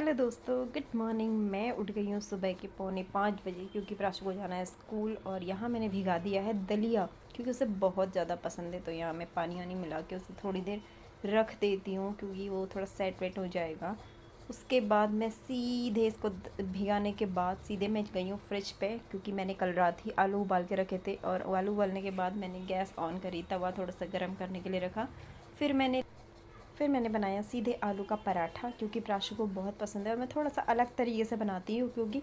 Hello दोस्तों, good morning. मैं उठ गई हूँ सुबह के 4:45 बजे क्योंकि प्राशु को जाना है स्कूल। और यहाँ मैंने भिगा दिया है दलिया क्योंकि उसे बहुत ज़्यादा पसंद है। तो यहाँ मैं पानी वानी मिला के उसे थोड़ी देर रख देती हूँ क्योंकि वो थोड़ा सेट वेट हो जाएगा। उसके बाद मैं सीधे इसको भिगाने के बाद सीधे मैं गई हूँ फ्रिज पे क्योंकि मैंने कल रात ही आलू उबाल के रखे थे। और आलू उबालने के बाद मैंने गैस ऑन करी, तवा थोड़ा सा गर्म करने के लिए रखा। फिर मैंने बनाया सीधे आलू का पराठा क्योंकि प्राशु को बहुत पसंद है। और मैं थोड़ा सा अलग तरीके से बनाती हूँ क्योंकि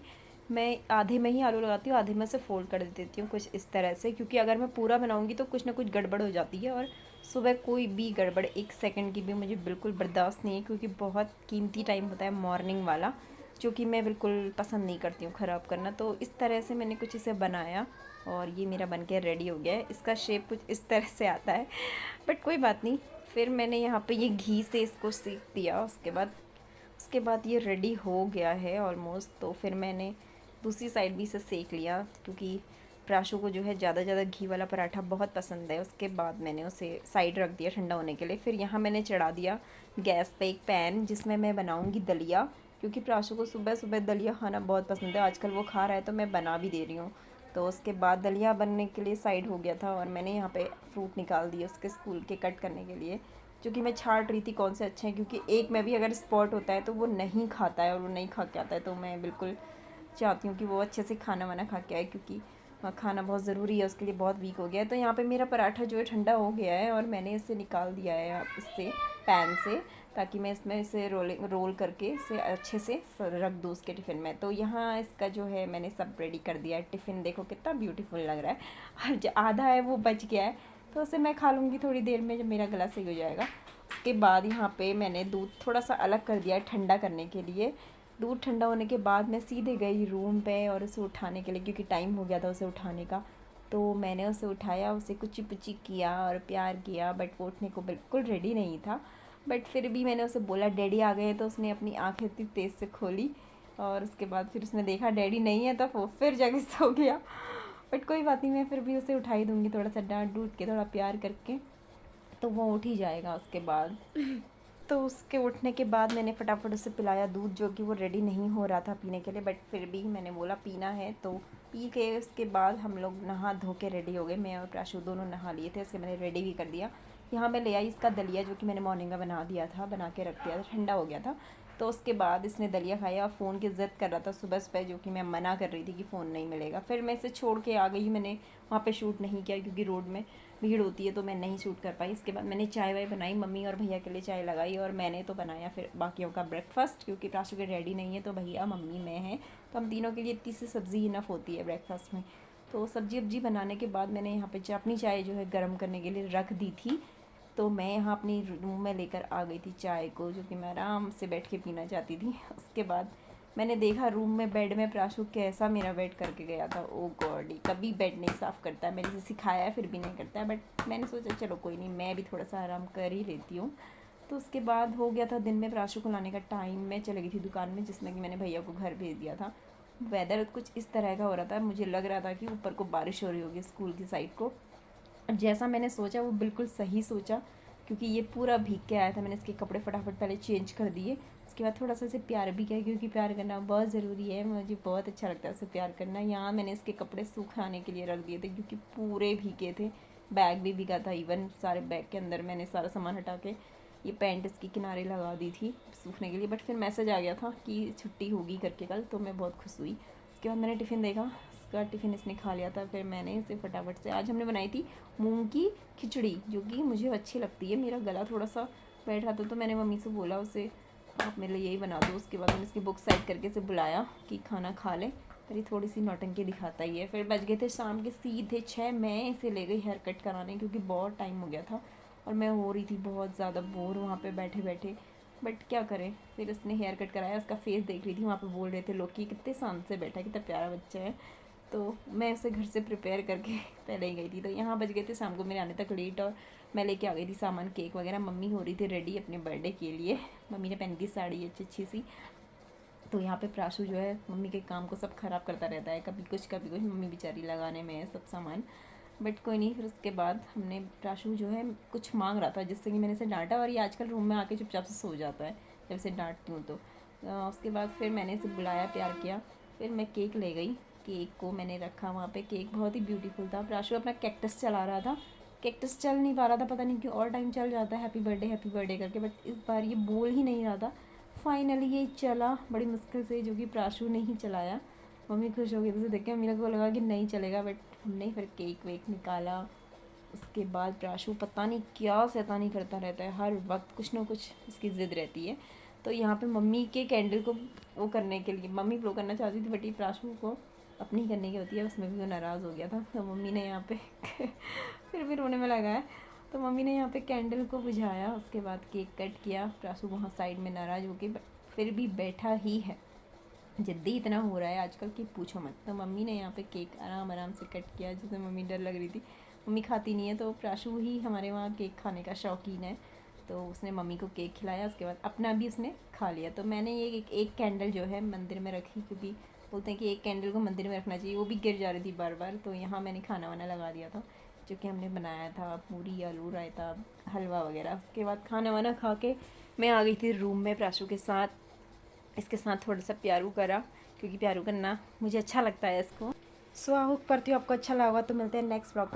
मैं आधे में ही आलू लगाती हूँ, आधे में से फ़ोल्ड कर देती हूँ कुछ इस तरह से, क्योंकि अगर मैं पूरा बनाऊँगी तो कुछ ना कुछ गड़बड़ हो जाती है। और सुबह कोई भी गड़बड़ 1 सेकंड की भी मुझे बिल्कुल बर्दाश्त नहीं है क्योंकि बहुत कीमती टाइम होता है मॉर्निंग वाला, जो कि मैं बिल्कुल पसंद नहीं करती हूँ ख़राब करना। तो इस तरह से मैंने कुछ इसे बनाया और ये मेरा बन के रेडी हो गया है। इसका शेप कुछ इस तरह से आता है, बट कोई बात नहीं। फिर मैंने यहाँ पे ये घी से इसको सेक दिया। उसके बाद ये रेडी हो गया है ऑलमोस्ट। तो फिर मैंने दूसरी साइड भी इसे सेक लिया क्योंकि प्राशु को जो है ज़्यादा घी वाला पराठा बहुत पसंद है। उसके बाद मैंने उसे साइड रख दिया ठंडा होने के लिए। फिर यहाँ मैंने चढ़ा दिया गैस पे एक पैन जिसमें मैं बनाऊँगी दलिया, क्योंकि प्राशु को सुबह सुबह दलिया खाना बहुत पसंद है। आजकल वो खा रहा है तो मैं बना भी दे रही हूँ। तो उसके बाद दलिया बनने के लिए साइड हो गया था और मैंने यहाँ पे फ्रूट निकाल दिए उसके स्कूल के कट करने के लिए, जो कि मैं छाँट रही थी कौन से अच्छे हैं, क्योंकि एक में भी अगर स्पॉट होता है तो वो नहीं खाता है और वो नहीं खा के आता है। तो मैं बिल्कुल चाहती हूँ कि वो अच्छे से खाना वाना खा के आए क्योंकि खाना बहुत ज़रूरी है उसके लिए, बहुत वीक हो गया है। तो यहाँ पे मेरा पराठा जो है ठंडा हो गया है और मैंने इसे निकाल दिया है इससे पैन से, ताकि मैं इसमें इसे रोल करके इसे अच्छे से रख दूँ उसके टिफ़िन में। तो यहाँ इसका जो है मैंने सब रेडी कर दिया है। टिफ़िन देखो कितना ब्यूटीफुल लग रहा है और जो आधा है वो बच गया है, तो उसे मैं खा लूँगी थोड़ी देर में जब मेरा गला सही हो जाएगा। उसके बाद यहाँ पे मैंने दूध थोड़ा सा अलग कर दिया है ठंडा करने के लिए। दूध ठंडा होने के बाद मैं सीधे गई रूम पे और उसे उठाने के लिए, क्योंकि टाइम हो गया था उसे उठाने का। तो मैंने उसे उठाया, उसे कुची पुची किया और प्यार किया, बट वो उठने को बिल्कुल रेडी नहीं था। बट फिर भी मैंने उसे बोला डैडी आ गए, तो उसने अपनी आँखें इतनी तेज़ से खोली और उसके बाद फिर उसने देखा डैडी नहीं है तो वो फिर जाके सो गया। बट कोई बात नहीं, मैं फिर भी उसे उठाई दूँगी थोड़ा सा डांट डूट के, थोड़ा प्यार करके, तो वो उठ ही जाएगा उसके बाद। तो उसके उठने के बाद मैंने फटाफट उसे पिलाया दूध, जो कि वो रेडी नहीं हो रहा था पीने के लिए, बट फिर भी मैंने बोला पीना है। तो पी के उसके बाद हम लोग नहा धो के रेडी हो गए। मैं और प्राशु दोनों नहा लिए थे, इसके मैंने रेडी भी कर दिया। यहाँ मैं ले आई इसका दलिया, जो कि मैंने मॉर्निंग में बना दिया था, बना के रख दिया था, ठंडा हो गया था। तो उसके बाद इसने दलिया खाया और फ़ोन की ज़िद कर रहा था सुबह सुबह, जो कि मैं मना कर रही थी कि फ़ोन नहीं मिलेगा। फिर मैं इसे छोड़ के आ गई, मैंने वहाँ पे शूट नहीं किया क्योंकि रोड में भीड़ होती है तो मैं नहीं शूट कर पाई। इसके बाद मैंने चाय वाय बनाई, मम्मी और भैया के लिए चाय लगाई और मैंने तो बनाया फिर बाकियों का ब्रेकफास्ट, क्योंकि प्राशु के रेडी नहीं है तो भैया मम्मी मैं हैं, तो हम तीनों के लिए इतनी सी सब्ज़ी इनफ होती है ब्रेकफास्ट में। तो सब्जी वब्जी बनाने के बाद मैंने यहाँ पे अपनी चाय जो है गर्म करने के लिए रख दी थी। तो मैं यहाँ अपनी रूम में लेकर आ गई थी चाय को, जो कि मैं आराम से बैठ के पीना चाहती थी। उसके बाद मैंने देखा रूम में बेड में प्राशु कैसा मेरा वेट करके गया था। ओ गॉड, कभी बेड नहीं साफ़ करता है, मैंने इसे सिखाया है फिर भी नहीं करता है। बट मैंने सोचा चलो कोई नहीं, मैं भी थोड़ा सा आराम कर ही लेती हूँ। तो उसके बाद हो गया था दिन में प्राशु को लाने का टाइम, मैं चली गई थी दुकान में, जिसमें कि मैंने भैया को घर भेज दिया था। वेदर कुछ इस तरह का हो रहा था, मुझे लग रहा था कि ऊपर को बारिश हो रही होगी स्कूल की साइड को। और जैसा मैंने सोचा वो बिल्कुल सही सोचा, क्योंकि ये पूरा भीग के आया था। मैंने इसके कपड़े फटाफट पहले चेंज कर दिए, उसके बाद थोड़ा सा इसे प्यार भी किया, क्योंकि प्यार करना बहुत ज़रूरी है, मुझे बहुत अच्छा लगता है उसे प्यार करना। यहाँ मैंने इसके कपड़े सुखाने के लिए रख दिए थे क्योंकि पूरे भीगे थे, बैग भी भीगा था, इवन सारे बैग के अंदर मैंने सारा सामान हटा के ये पैंट इसकी किनारे लगा दी थी सूखने के लिए। बट फिर मैसेज आ गया था कि छुट्टी होगी करके कल, तो मैं बहुत खुश हुई। उसके बाद मैंने टिफ़िन देखा, इसका टिफ़िन इसने खा लिया था। फिर मैंने इसे फटाफट से, आज हमने बनाई थी मूंग की खिचड़ी, जो कि मुझे अच्छी लगती है। मेरा गला थोड़ा सा बैठ रहा था तो मैंने मम्मी से बोला उसे आप मेरे लिए यही बना दो। उसके बाद मैंने इसकी बुक साइड करके इसे बुलाया कि खाना खा ले, पर ये थोड़ी सी नौटंकी दिखाता ही है। फिर बज गए थे शाम के सीधे 6, मैं इसे ले गई हेयर कट कराने क्योंकि बहुत टाइम हो गया था और मैं हो रही थी बहुत ज़्यादा बोर वहाँ पे बैठे बैठे। बट क्या करें, फिर उसने हेयर कट कराया, उसका फेस देख रही थी, वहाँ पे बोल रहे थे लोग कि कितने शांत से बैठा है, कितना प्यारा बच्चा है। तो मैं उसे घर से प्रिपेयर करके पहले ही गई थी। तो यहाँ बज गए थे शाम को मेरे आने तक लेट, और मैं लेके आ गई थी सामान, केक वगैरह। मम्मी हो रही थी रेडी अपने बर्थडे के लिए, मम्मी ने पहन की साड़ी अच्छी अच्छी सी। तो यहाँ पे प्राशु जो है मम्मी के काम को सब ख़राब करता रहता है, कभी कुछ मम्मी बेचारी लगाने में है सब सामान। बट कोई नहीं, फिर उसके बाद हमने, प्राशु जो है कुछ मांग रहा था जिससे कि मैंने इसे डांटा, और ये आजकल रूम में आके चुपचाप से सो जाता है जब इसे डांटती हूँ। तो उसके बाद फिर मैंने इसे बुलाया, प्यार किया, फिर मैं केक ले गई। केक को मैंने रखा वहाँ पे। केक बहुत ही ब्यूटीफुल था। प्राशु अपना कैक्टस चला रहा था, कैक्टस चल नहीं पा रहा था, पता नहीं क्यों। और टाइम चल जाता है हैप्पी बर्थडे करके, बट इस बार ये बोल ही नहीं रहा था। फाइनली ये चला बड़ी मुश्किल से, जो कि प्राशु ने ही चलाया। मम्मी खुश हो गई तो देख के मम्मी को लगा कि नहीं चलेगा, बट हमने फिर केक वेक निकाला। उसके बाद प्राशु पता नहीं क्या शैतानी करता रहता है, हर वक्त कुछ ना कुछ इसकी ज़िद रहती है। तो यहाँ पे मम्मी के कैंडल को वो करने के लिए मम्मी ब्लो करना चाहती थी, बट ये प्राशु को अपनी करने की होती है, उसमें भी वो नाराज़ हो गया था। तो मम्मी ने यहाँ पे फिर भी रोने में लगा है, तो मम्मी ने यहाँ पे कैंडल को बुझाया। उसके बाद केक कट किया। प्राशु वहाँ साइड में नाराज़ हो के फिर भी बैठा ही है। जिद्दी इतना हो रहा है आजकल कि पूछो मत। तो मम्मी ने यहाँ पे केक आराम आराम से कट किया, जिसमें मम्मी डर लग रही थी। मम्मी खाती नहीं है, तो प्राशु ही हमारे वहाँ केक खाने का शौकीन है। तो उसने मम्मी को केक खिलाया, उसके बाद अपना भी उसने खा लिया। तो मैंने ये एक कैंडल जो है मंदिर में रखी, क्योंकि बोलते हैं कि एक कैंडल को मंदिर में रखना चाहिए, वो भी गिर जा रही थी बार बार। तो यहाँ मैंने खाना वाना लगा दिया था, जो कि हमने बनाया था, पूरी, आलू, रायता, हलवा वगैरह। उसके बाद खाना वाना खा के मैं आ गई थी रूम में प्राशु के साथ। इसके साथ थोड़ा सा प्यारू करा, क्योंकि प्यारू करना मुझे अच्छा लगता है इसको। सो आई होप करती हूँ आपको अच्छा लगा। तो मिलते हैं नेक्स्ट ब्लॉग पे।